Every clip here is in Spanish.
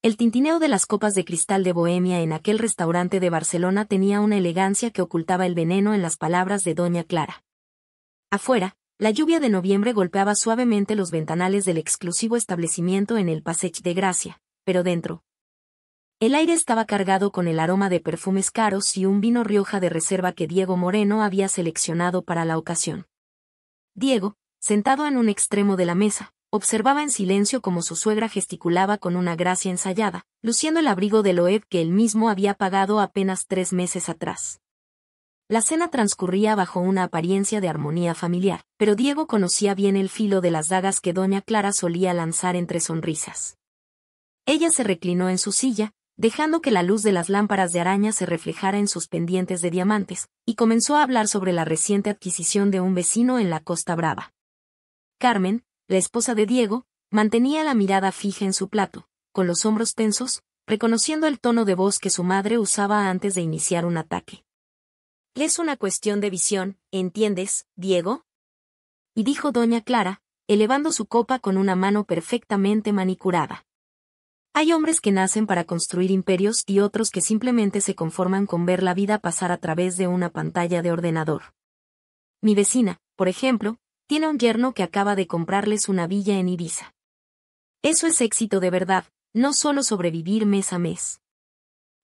El tintineo de las copas de cristal de Bohemia en aquel restaurante de Barcelona tenía una elegancia que ocultaba el veneno en las palabras de doña Clara. Afuera, la lluvia de noviembre golpeaba suavemente los ventanales del exclusivo establecimiento en el Passeig de Gracia, pero dentro, el aire estaba cargado con el aroma de perfumes caros y un vino Rioja de reserva que Diego Moreno había seleccionado para la ocasión. Diego, sentado en un extremo de la mesa, observaba en silencio cómo su suegra gesticulaba con una gracia ensayada, luciendo el abrigo de Loeb que él mismo había pagado apenas 3 meses atrás. La cena transcurría bajo una apariencia de armonía familiar, pero Diego conocía bien el filo de las dagas que doña Clara solía lanzar entre sonrisas. Ella se reclinó en su silla, dejando que la luz de las lámparas de araña se reflejara en sus pendientes de diamantes, y comenzó a hablar sobre la reciente adquisición de un vecino en la Costa Brava. Carmen, la esposa de Diego, mantenía la mirada fija en su plato, con los hombros tensos, reconociendo el tono de voz que su madre usaba antes de iniciar un ataque. «Es una cuestión de visión, ¿entiendes, Diego?», y dijo doña Clara, elevando su copa con una mano perfectamente manicurada. «Hay hombres que nacen para construir imperios y otros que simplemente se conforman con ver la vida pasar a través de una pantalla de ordenador. Mi vecina, por ejemplo, tiene un yerno que acaba de comprarles una villa en Ibiza. Eso es éxito de verdad, no solo sobrevivir mes a mes».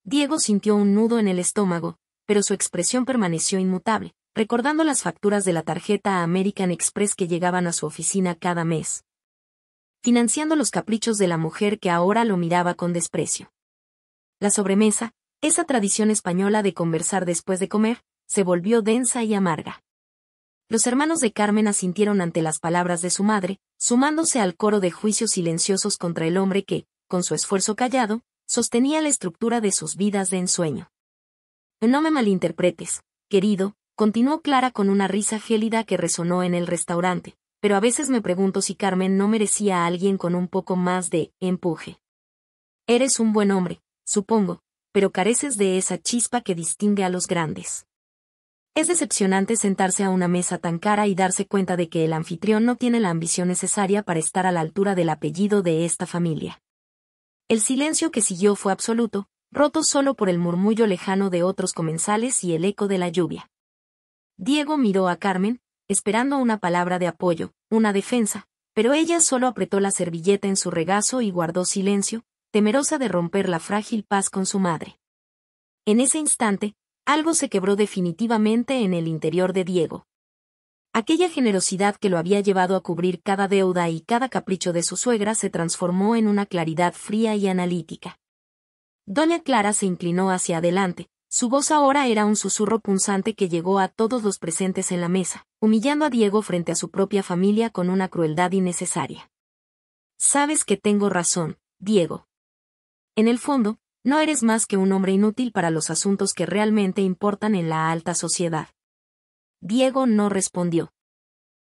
Diego sintió un nudo en el estómago, pero su expresión permaneció inmutable, recordando las facturas de la tarjeta American Express que llegaban a su oficina cada mes, financiando los caprichos de la mujer que ahora lo miraba con desprecio. La sobremesa, esa tradición española de conversar después de comer, se volvió densa y amarga. Los hermanos de Carmen asintieron ante las palabras de su madre, sumándose al coro de juicios silenciosos contra el hombre que, con su esfuerzo callado, sostenía la estructura de sus vidas de ensueño. «No me malinterpretes, querido», continuó Clara con una risa gélida que resonó en el restaurante, «pero a veces me pregunto si Carmen no merecía a alguien con un poco más de empuje. Eres un buen hombre, supongo, pero careces de esa chispa que distingue a los grandes». Es decepcionante sentarse a una mesa tan cara y darse cuenta de que el anfitrión no tiene la ambición necesaria para estar a la altura del apellido de esta familia. El silencio que siguió fue absoluto, roto solo por el murmullo lejano de otros comensales y el eco de la lluvia. Diego miró a Carmen, esperando una palabra de apoyo, una defensa, pero ella solo apretó la servilleta en su regazo y guardó silencio, temerosa de romper la frágil paz con su madre. En ese instante, algo se quebró definitivamente en el interior de Diego. Aquella generosidad que lo había llevado a cubrir cada deuda y cada capricho de su suegra se transformó en una claridad fría y analítica. Doña Clara se inclinó hacia adelante, su voz ahora era un susurro punzante que llegó a todos los presentes en la mesa, humillando a Diego frente a su propia familia con una crueldad innecesaria. «Sabes que tengo razón, Diego. En el fondo, no eres más que un hombre inútil para los asuntos que realmente importan en la alta sociedad». Diego no respondió.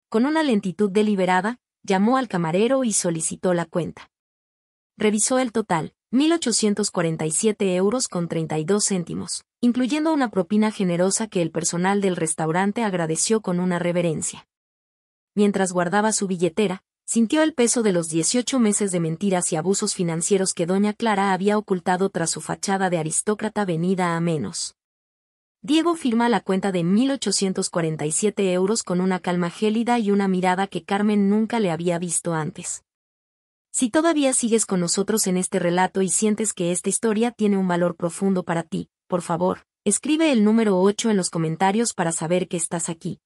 Con una lentitud deliberada, llamó al camarero y solicitó la cuenta. Revisó el total, 1.847 euros con 32 céntimos, incluyendo una propina generosa que el personal del restaurante agradeció con una reverencia. Mientras guardaba su billetera, sintió el peso de los 18 meses de mentiras y abusos financieros que doña Clara había ocultado tras su fachada de aristócrata venida a menos. Diego firma la cuenta de 1.847 euros con una calma gélida y una mirada que Carmen nunca le había visto antes. Si todavía sigues con nosotros en este relato y sientes que esta historia tiene un valor profundo para ti, por favor, escribe el número 8 en los comentarios para saber que estás aquí.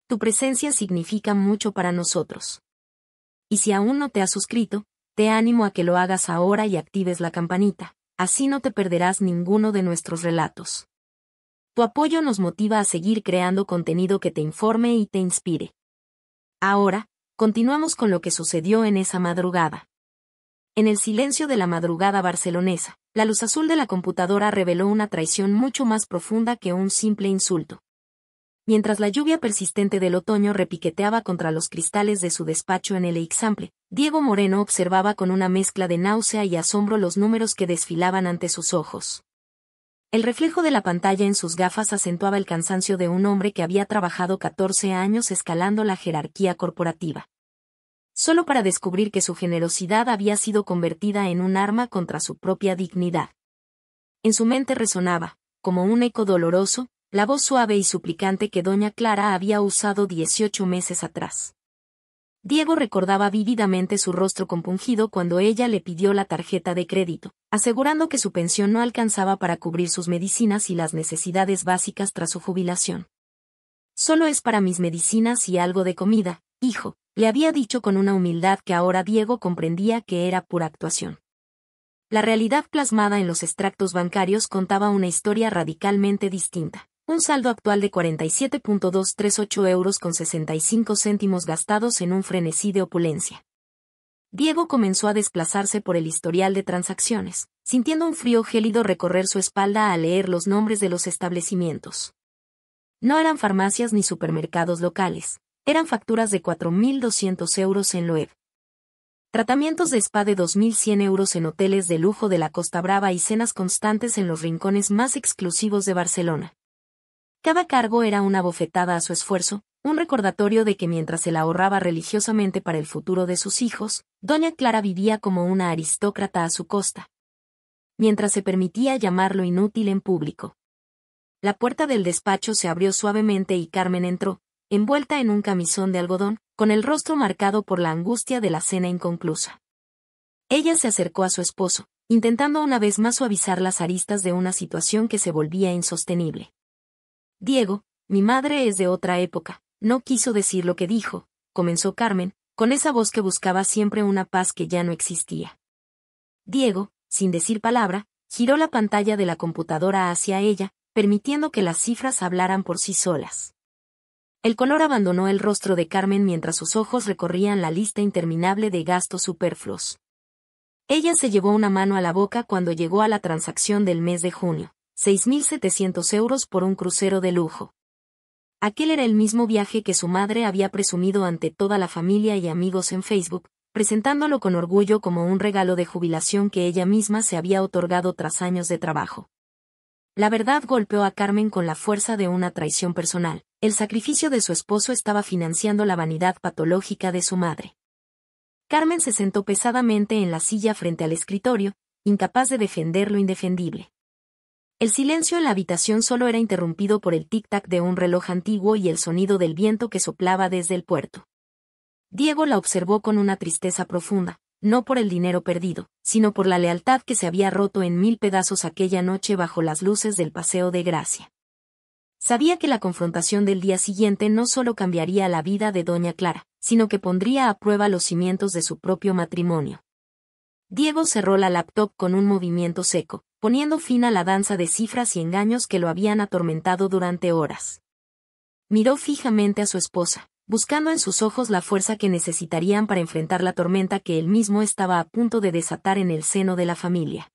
Tu presencia significa mucho para nosotros. Y si aún no te has suscrito, te animo a que lo hagas ahora y actives la campanita, así no te perderás ninguno de nuestros relatos. Tu apoyo nos motiva a seguir creando contenido que te informe y te inspire. Ahora, continuamos con lo que sucedió en esa madrugada. En el silencio de la madrugada barcelonesa, la luz azul de la computadora reveló una traición mucho más profunda que un simple insulto. Mientras la lluvia persistente del otoño repiqueteaba contra los cristales de su despacho en el Eixample, Diego Moreno observaba con una mezcla de náusea y asombro los números que desfilaban ante sus ojos. El reflejo de la pantalla en sus gafas acentuaba el cansancio de un hombre que había trabajado 14 años escalando la jerarquía corporativa. solo para descubrir que su generosidad había sido convertida en un arma contra su propia dignidad. En su mente resonaba, como un eco doloroso, la voz suave y suplicante que doña Clara había usado 18 meses atrás. Diego recordaba vívidamente su rostro compungido cuando ella le pidió la tarjeta de crédito, asegurando que su pensión no alcanzaba para cubrir sus medicinas y las necesidades básicas tras su jubilación. Solo es para mis medicinas y algo de comida, hijo, le había dicho con una humildad que ahora Diego comprendía que era pura actuación. La realidad plasmada en los extractos bancarios contaba una historia radicalmente distinta. Un saldo actual de 47.238 euros con 65 céntimos gastados en un frenesí de opulencia. Diego comenzó a desplazarse por el historial de transacciones, sintiendo un frío gélido recorrer su espalda al leer los nombres de los establecimientos. No eran farmacias ni supermercados locales, eran facturas de 4.200 euros en Loewe. Tratamientos de spa de 2.100 euros en hoteles de lujo de la Costa Brava y cenas constantes en los rincones más exclusivos de Barcelona. Cada cargo era una bofetada a su esfuerzo, un recordatorio de que mientras se la ahorraba religiosamente para el futuro de sus hijos, doña Clara vivía como una aristócrata a su costa. Mientras se permitía llamarlo inútil en público. La puerta del despacho se abrió suavemente y Carmen entró, envuelta en un camisón de algodón, con el rostro marcado por la angustia de la cena inconclusa. Ella se acercó a su esposo, intentando una vez más suavizar las aristas de una situación que se volvía insostenible. Diego, mi madre es de otra época, no quiso decir lo que dijo, comenzó Carmen, con esa voz que buscaba siempre una paz que ya no existía. Diego, sin decir palabra, giró la pantalla de la computadora hacia ella, permitiendo que las cifras hablaran por sí solas. El color abandonó el rostro de Carmen mientras sus ojos recorrían la lista interminable de gastos superfluos. Ella se llevó una mano a la boca cuando llegó a la transacción del mes de junio. 6.700 euros por un crucero de lujo. Aquel era el mismo viaje que su madre había presumido ante toda la familia y amigos en Facebook, presentándolo con orgullo como un regalo de jubilación que ella misma se había otorgado tras años de trabajo. La verdad golpeó a Carmen con la fuerza de una traición personal. El sacrificio de su esposo estaba financiando la vanidad patológica de su madre. Carmen se sentó pesadamente en la silla frente al escritorio, incapaz de defender lo indefendible. El silencio en la habitación solo era interrumpido por el tic-tac de un reloj antiguo y el sonido del viento que soplaba desde el puerto. Diego la observó con una tristeza profunda, no por el dinero perdido, sino por la lealtad que se había roto en 1000 pedazos aquella noche bajo las luces del Paseo de Gracia. Sabía que la confrontación del día siguiente no solo cambiaría la vida de doña Clara, sino que pondría a prueba los cimientos de su propio matrimonio. Diego cerró la laptop con un movimiento seco, poniendo fin a la danza de cifras y engaños que lo habían atormentado durante horas. Miró fijamente a su esposa, buscando en sus ojos la fuerza que necesitarían para enfrentar la tormenta que él mismo estaba a punto de desatar en el seno de la familia.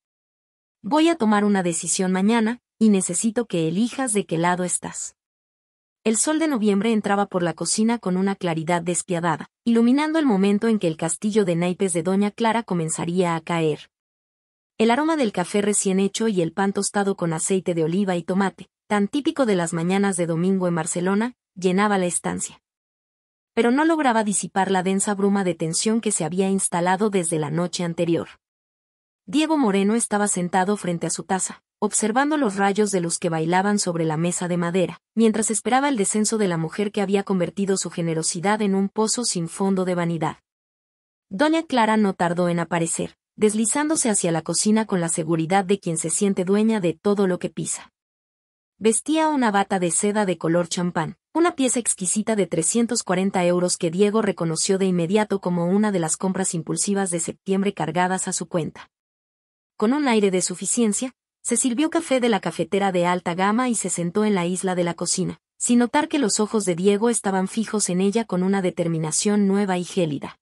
Voy a tomar una decisión mañana, y necesito que elijas de qué lado estás. El sol de noviembre entraba por la cocina con una claridad despiadada, iluminando el momento en que el castillo de naipes de doña Clara comenzaría a caer. El aroma del café recién hecho y el pan tostado con aceite de oliva y tomate, tan típico de las mañanas de domingo en Barcelona, llenaba la estancia. Pero no lograba disipar la densa bruma de tensión que se había instalado desde la noche anterior. Diego Moreno estaba sentado frente a su taza, observando los rayos de luz que bailaban sobre la mesa de madera, mientras esperaba el descenso de la mujer que había convertido su generosidad en un pozo sin fondo de vanidad. Doña Clara no tardó en aparecer, deslizándose hacia la cocina con la seguridad de quien se siente dueña de todo lo que pisa. Vestía una bata de seda de color champán, una pieza exquisita de 340 euros que Diego reconoció de inmediato como una de las compras impulsivas de septiembre cargadas a su cuenta. Con un aire de suficiencia, se sirvió café de la cafetera de alta gama y se sentó en la isla de la cocina, sin notar que los ojos de Diego estaban fijos en ella con una determinación nueva y gélida.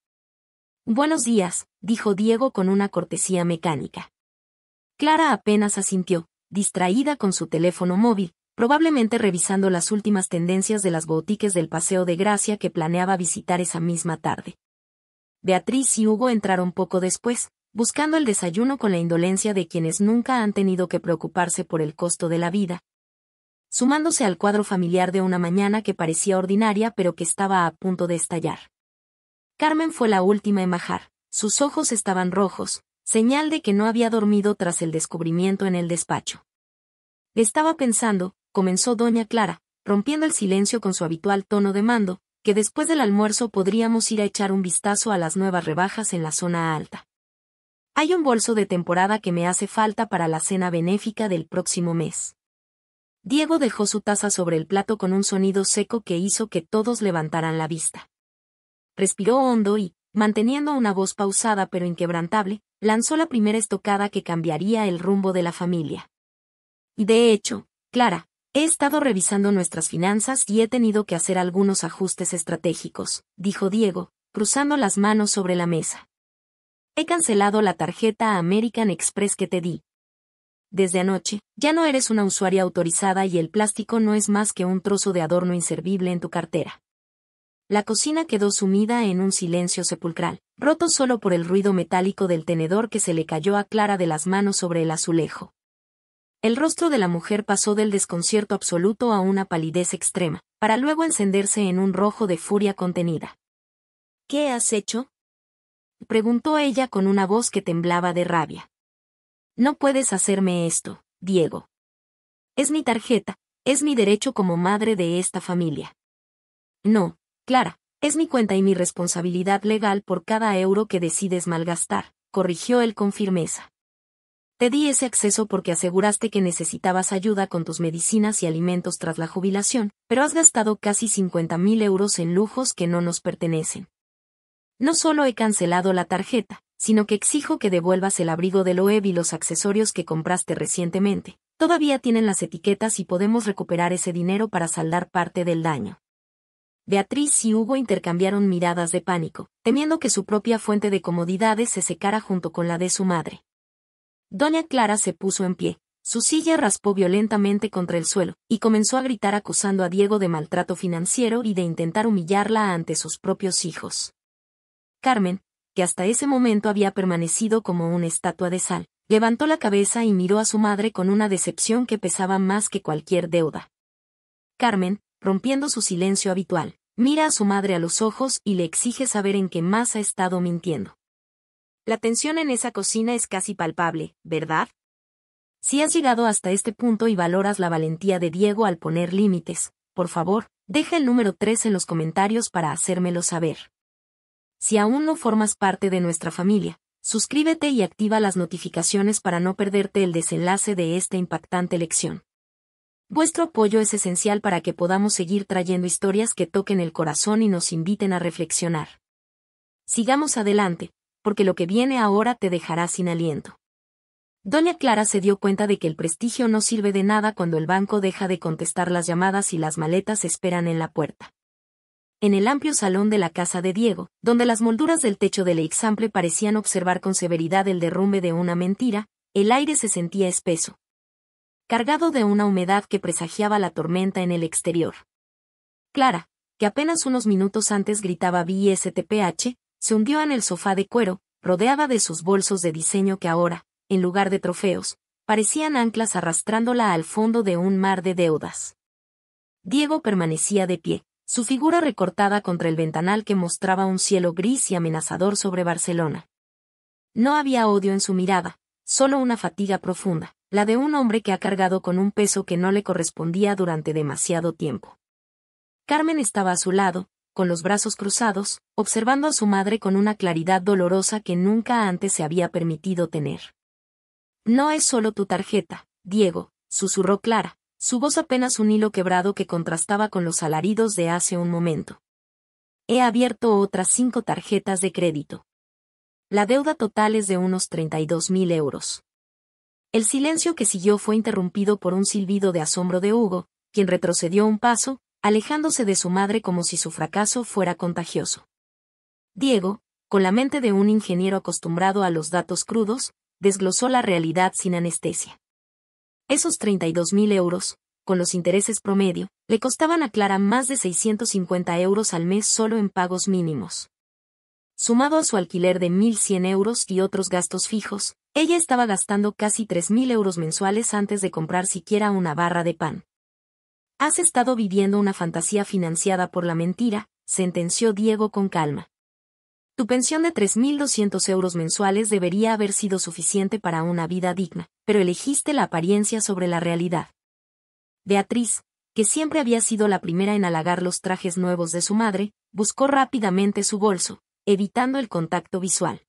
«Buenos días», dijo Diego con una cortesía mecánica. Clara apenas asintió, distraída con su teléfono móvil, probablemente revisando las últimas tendencias de las boutiques del Paseo de Gracia que planeaba visitar esa misma tarde. Beatriz y Hugo entraron poco después, buscando el desayuno con la indolencia de quienes nunca han tenido que preocuparse por el costo de la vida, sumándose al cuadro familiar de una mañana que parecía ordinaria pero que estaba a punto de estallar. Carmen fue la última en bajar. Sus ojos estaban rojos, señal de que no había dormido tras el descubrimiento en el despacho. Estaba pensando, comenzó doña Clara, rompiendo el silencio con su habitual tono de mando, que después del almuerzo podríamos ir a echar un vistazo a las nuevas rebajas en la zona alta. Hay un bolso de temporada que me hace falta para la cena benéfica del próximo mes. Diego dejó su taza sobre el plato con un sonido seco que hizo que todos levantaran la vista. Respiró hondo y, manteniendo una voz pausada pero inquebrantable, lanzó la primera estocada que cambiaría el rumbo de la familia. Y de hecho, Clara, he estado revisando nuestras finanzas y he tenido que hacer algunos ajustes estratégicos, dijo Diego, cruzando las manos sobre la mesa. He cancelado la tarjeta American Express que te di. Desde anoche, ya no eres una usuaria autorizada y el plástico no es más que un trozo de adorno inservible en tu cartera. La cocina quedó sumida en un silencio sepulcral, roto solo por el ruido metálico del tenedor que se le cayó a Clara de las manos sobre el azulejo. El rostro de la mujer pasó del desconcierto absoluto a una palidez extrema, para luego encenderse en un rojo de furia contenida. ¿Qué has hecho?, preguntó ella con una voz que temblaba de rabia. No puedes hacerme esto, Diego. Es mi tarjeta, es mi derecho como madre de esta familia. No, Clara, es mi cuenta y mi responsabilidad legal por cada euro que decides malgastar, corrigió él con firmeza. Te di ese acceso porque aseguraste que necesitabas ayuda con tus medicinas y alimentos tras la jubilación, pero has gastado casi 50.000 euros en lujos que no nos pertenecen. No solo he cancelado la tarjeta, sino que exijo que devuelvas el abrigo de Loewe y los accesorios que compraste recientemente. Todavía tienen las etiquetas y podemos recuperar ese dinero para saldar parte del daño. Beatriz y Hugo intercambiaron miradas de pánico, temiendo que su propia fuente de comodidades se secara junto con la de su madre. Doña Clara se puso en pie, su silla raspó violentamente contra el suelo, y comenzó a gritar acusando a Diego de maltrato financiero y de intentar humillarla ante sus propios hijos. Carmen, que hasta ese momento había permanecido como una estatua de sal, levantó la cabeza y miró a su madre con una decepción que pesaba más que cualquier deuda. Carmen, rompiendo su silencio habitual, mira a su madre a los ojos y le exige saber en qué más ha estado mintiendo. La tensión en esa cocina es casi palpable, ¿verdad? Si has llegado hasta este punto y valoras la valentía de Diego al poner límites, por favor, deja el número 3 en los comentarios para hacérmelo saber. Si aún no formas parte de nuestra familia, suscríbete y activa las notificaciones para no perderte el desenlace de esta impactante lección. Vuestro apoyo es esencial para que podamos seguir trayendo historias que toquen el corazón y nos inviten a reflexionar. Sigamos adelante, porque lo que viene ahora te dejará sin aliento. Doña Clara se dio cuenta de que el prestigio no sirve de nada cuando el banco deja de contestar las llamadas y las maletas esperan en la puerta. En el amplio salón de la casa de Diego, donde las molduras del techo del Eixample parecían observar con severidad el derrumbe de una mentira, el aire se sentía espeso, cargado de una humedad que presagiaba la tormenta en el exterior. Clara, que apenas unos minutos antes gritaba BSTPH, se hundió en el sofá de cuero, rodeada de sus bolsos de diseño que ahora, en lugar de trofeos, parecían anclas arrastrándola al fondo de un mar de deudas. Diego permanecía de pie, su figura recortada contra el ventanal que mostraba un cielo gris y amenazador sobre Barcelona. No había odio en su mirada, solo una fatiga profunda, la de un hombre que ha cargado con un peso que no le correspondía durante demasiado tiempo. Carmen estaba a su lado, con los brazos cruzados, observando a su madre con una claridad dolorosa que nunca antes se había permitido tener. No es solo tu tarjeta, Diego, susurró Clara, su voz apenas un hilo quebrado que contrastaba con los alaridos de hace un momento. He abierto otras 5 tarjetas de crédito. La deuda total es de unos 32.000 euros. El silencio que siguió fue interrumpido por un silbido de asombro de Hugo, quien retrocedió un paso, alejándose de su madre como si su fracaso fuera contagioso. Diego, con la mente de un ingeniero acostumbrado a los datos crudos, desglosó la realidad sin anestesia. Esos 32.000 euros, con los intereses promedio, le costaban a Clara más de 650 euros al mes solo en pagos mínimos. Sumado a su alquiler de 1.100 euros y otros gastos fijos, ella estaba gastando casi 3.000 euros mensuales antes de comprar siquiera una barra de pan. Has estado viviendo una fantasía financiada por la mentira, sentenció Diego con calma. Tu pensión de 3.200 euros mensuales debería haber sido suficiente para una vida digna, pero elegiste la apariencia sobre la realidad. Beatriz, que siempre había sido la primera en halagar los trajes nuevos de su madre, buscó rápidamente su bolso, evitando el contacto visual.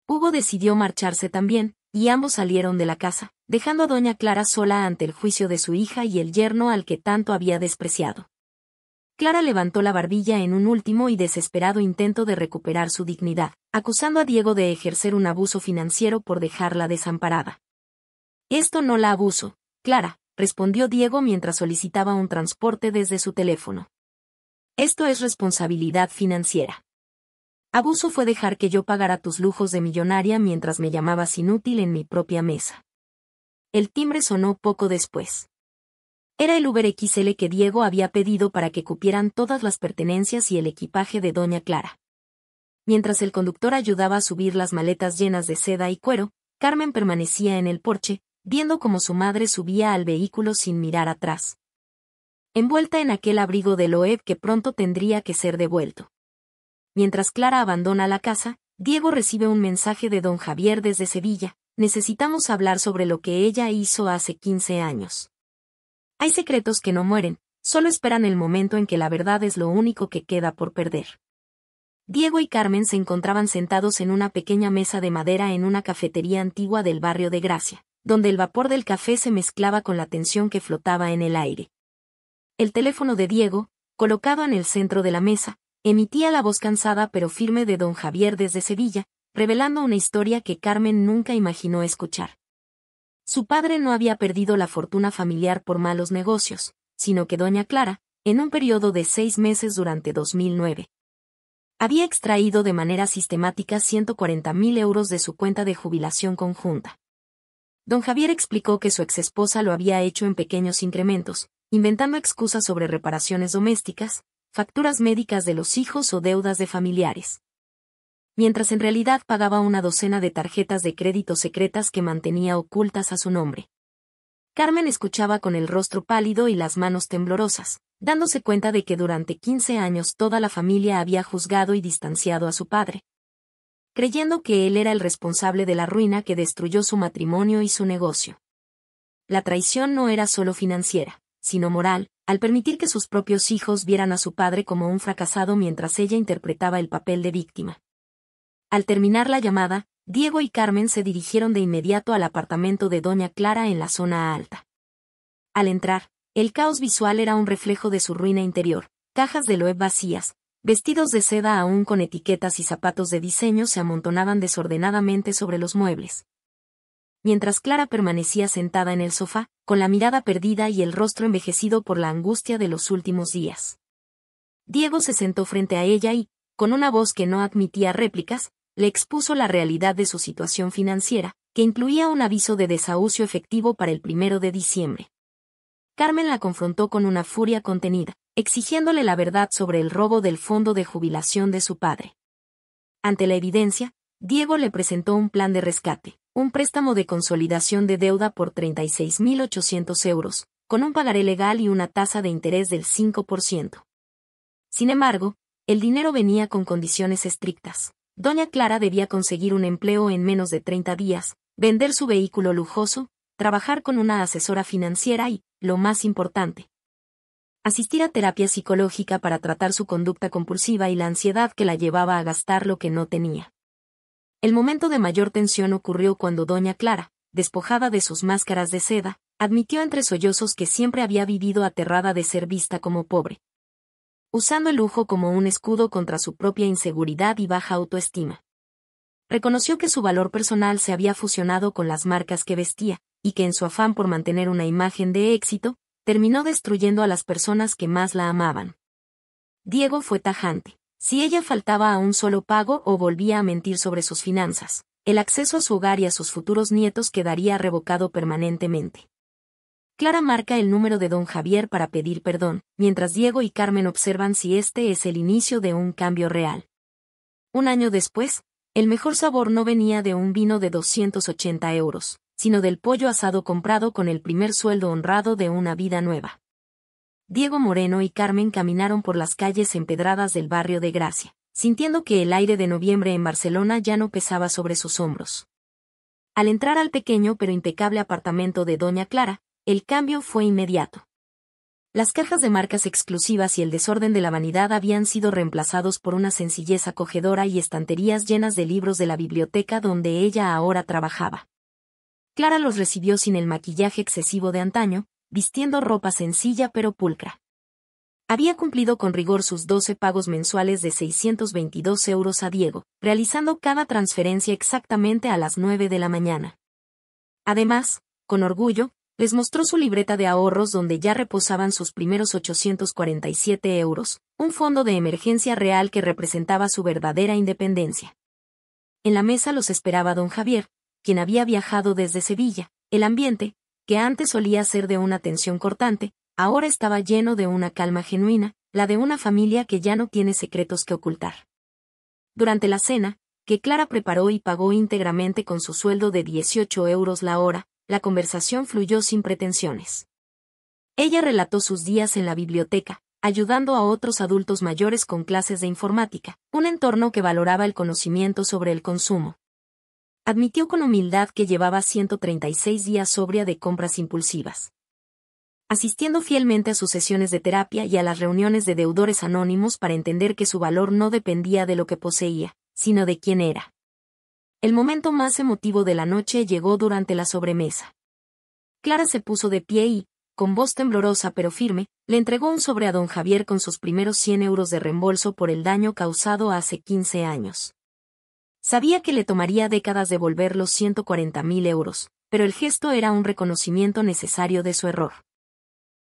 Hugo decidió marcharse también, y ambos salieron de la casa, dejando a doña Clara sola ante el juicio de su hija y el yerno al que tanto había despreciado. Clara levantó la barbilla en un último y desesperado intento de recuperar su dignidad, acusando a Diego de ejercer un abuso financiero por dejarla desamparada. Esto no la abuso, Clara, respondió Diego mientras solicitaba un transporte desde su teléfono. Esto es responsabilidad financiera. Abuso fue dejar que yo pagara tus lujos de millonaria mientras me llamabas inútil en mi propia mesa. El timbre sonó poco después. Era el Uber XL que Diego había pedido para que cupieran todas las pertenencias y el equipaje de doña Clara. Mientras el conductor ayudaba a subir las maletas llenas de seda y cuero, Carmen permanecía en el porche, viendo cómo su madre subía al vehículo sin mirar atrás. Envuelta en aquel abrigo de Loeb que pronto tendría que ser devuelto. Mientras Clara abandona la casa, Diego recibe un mensaje de don Javier desde Sevilla: necesitamos hablar sobre lo que ella hizo hace 15 años. Hay secretos que no mueren, solo esperan el momento en que la verdad es lo único que queda por perder. Diego y Carmen se encontraban sentados en una pequeña mesa de madera en una cafetería antigua del barrio de Gracia, donde el vapor del café se mezclaba con la tensión que flotaba en el aire. El teléfono de Diego, colocado en el centro de la mesa, emitía la voz cansada pero firme de don Javier desde Sevilla, revelando una historia que Carmen nunca imaginó escuchar. Su padre no había perdido la fortuna familiar por malos negocios, sino que doña Clara, en un periodo de 6 meses durante 2009, había extraído de manera sistemática 140.000 euros de su cuenta de jubilación conjunta. Don Javier explicó que su exesposa lo había hecho en pequeños incrementos, inventando excusas sobre reparaciones domésticas, facturas médicas de los hijos o deudas de familiares. Mientras en realidad pagaba una docena de tarjetas de crédito secretas que mantenía ocultas a su nombre. Carmen escuchaba con el rostro pálido y las manos temblorosas, dándose cuenta de que durante 15 años toda la familia había juzgado y distanciado a su padre, creyendo que él era el responsable de la ruina que destruyó su matrimonio y su negocio. La traición no era solo financiera, sino moral, al permitir que sus propios hijos vieran a su padre como un fracasado mientras ella interpretaba el papel de víctima. Al terminar la llamada, Diego y Carmen se dirigieron de inmediato al apartamento de doña Clara en la zona alta. Al entrar, el caos visual era un reflejo de su ruina interior: cajas de Loeb vacías, vestidos de seda aún con etiquetas y zapatos de diseño se amontonaban desordenadamente sobre los muebles. Mientras Clara permanecía sentada en el sofá, con la mirada perdida y el rostro envejecido por la angustia de los últimos días. Diego se sentó frente a ella y, con una voz que no admitía réplicas, le expuso la realidad de su situación financiera, que incluía un aviso de desahucio efectivo para el 1 de diciembre. Carmen la confrontó con una furia contenida, exigiéndole la verdad sobre el robo del fondo de jubilación de su padre. Ante la evidencia, Diego le presentó un plan de rescate, un préstamo de consolidación de deuda por 36.800 euros, con un pagaré legal y una tasa de interés del 5%. Sin embargo, el dinero venía con condiciones estrictas. Doña Clara debía conseguir un empleo en menos de 30 días, vender su vehículo lujoso, trabajar con una asesora financiera y, lo más importante, asistir a terapia psicológica para tratar su conducta compulsiva y la ansiedad que la llevaba a gastar lo que no tenía. El momento de mayor tensión ocurrió cuando doña Clara, despojada de sus máscaras de seda, admitió entre sollozos que siempre había vivido aterrada de ser vista como pobre, usando el lujo como un escudo contra su propia inseguridad y baja autoestima. Reconoció que su valor personal se había fusionado con las marcas que vestía, y que en su afán por mantener una imagen de éxito, terminó destruyendo a las personas que más la amaban. Diego fue tajante: si ella faltaba a un solo pago o volvía a mentir sobre sus finanzas, el acceso a su hogar y a sus futuros nietos quedaría revocado permanentemente. Clara marca el número de don Javier para pedir perdón, mientras Diego y Carmen observan si este es el inicio de un cambio real. Un año después, el mejor sabor no venía de un vino de 280 euros, sino del pollo asado comprado con el primer sueldo honrado de una vida nueva. Diego Moreno y Carmen caminaron por las calles empedradas del barrio de Gracia, sintiendo que el aire de noviembre en Barcelona ya no pesaba sobre sus hombros. Al entrar al pequeño pero impecable apartamento de doña Clara, el cambio fue inmediato. Las cajas de marcas exclusivas y el desorden de la vanidad habían sido reemplazados por una sencillez acogedora y estanterías llenas de libros de la biblioteca donde ella ahora trabajaba. Clara los recibió sin el maquillaje excesivo de antaño, vistiendo ropa sencilla pero pulcra. Había cumplido con rigor sus 12 pagos mensuales de 622 euros a Diego, realizando cada transferencia exactamente a las 9 de la mañana. Además, con orgullo, les mostró su libreta de ahorros donde ya reposaban sus primeros 847 euros, un fondo de emergencia real que representaba su verdadera independencia. En la mesa los esperaba don Javier, quien había viajado desde Sevilla. El ambiente, que antes solía ser de una tensión cortante, ahora estaba lleno de una calma genuina, la de una familia que ya no tiene secretos que ocultar. Durante la cena, que Clara preparó y pagó íntegramente con su sueldo de 18 euros la hora, la conversación fluyó sin pretensiones. Ella relató sus días en la biblioteca, ayudando a otros adultos mayores con clases de informática, un entorno que valoraba el conocimiento sobre el consumo. Admitió con humildad que llevaba 136 días sobria de compras impulsivas. Asistiendo fielmente a sus sesiones de terapia y a las reuniones de deudores anónimos para entender que su valor no dependía de lo que poseía, sino de quién era. El momento más emotivo de la noche llegó durante la sobremesa. Clara se puso de pie y, con voz temblorosa pero firme, le entregó un sobre a don Javier con sus primeros 100 euros de reembolso por el daño causado hace 15 años. Sabía que le tomaría décadas devolver los 140.000 euros, pero el gesto era un reconocimiento necesario de su error.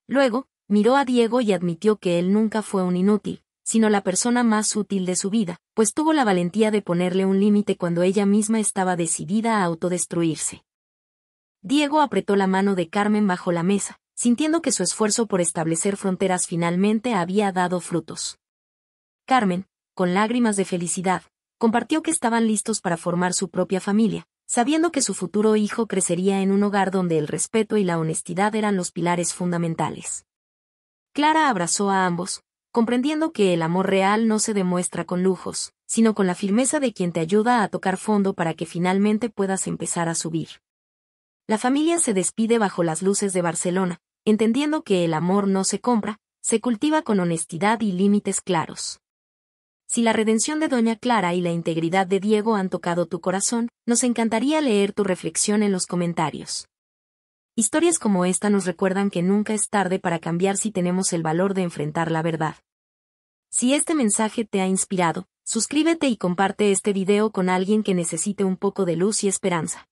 Luego, miró a Diego y admitió que él nunca fue un inútil, sino la persona más útil de su vida, pues tuvo la valentía de ponerle un límite cuando ella misma estaba decidida a autodestruirse. Diego apretó la mano de Carmen bajo la mesa, sintiendo que su esfuerzo por establecer fronteras finalmente había dado frutos. Carmen, con lágrimas de felicidad, compartió que estaban listos para formar su propia familia, sabiendo que su futuro hijo crecería en un hogar donde el respeto y la honestidad eran los pilares fundamentales. Clara abrazó a ambos, comprendiendo que el amor real no se demuestra con lujos, sino con la firmeza de quien te ayuda a tocar fondo para que finalmente puedas empezar a subir. La familia se despide bajo las luces de Barcelona, entendiendo que el amor no se compra, se cultiva con honestidad y límites claros. Si la redención de doña Clara y la integridad de Diego han tocado tu corazón, nos encantaría leer tu reflexión en los comentarios. Historias como esta nos recuerdan que nunca es tarde para cambiar si tenemos el valor de enfrentar la verdad. Si este mensaje te ha inspirado, suscríbete y comparte este video con alguien que necesite un poco de luz y esperanza.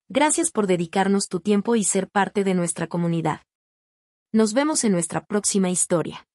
Gracias por dedicarnos tu tiempo y ser parte de nuestra comunidad. Nos vemos en nuestra próxima historia.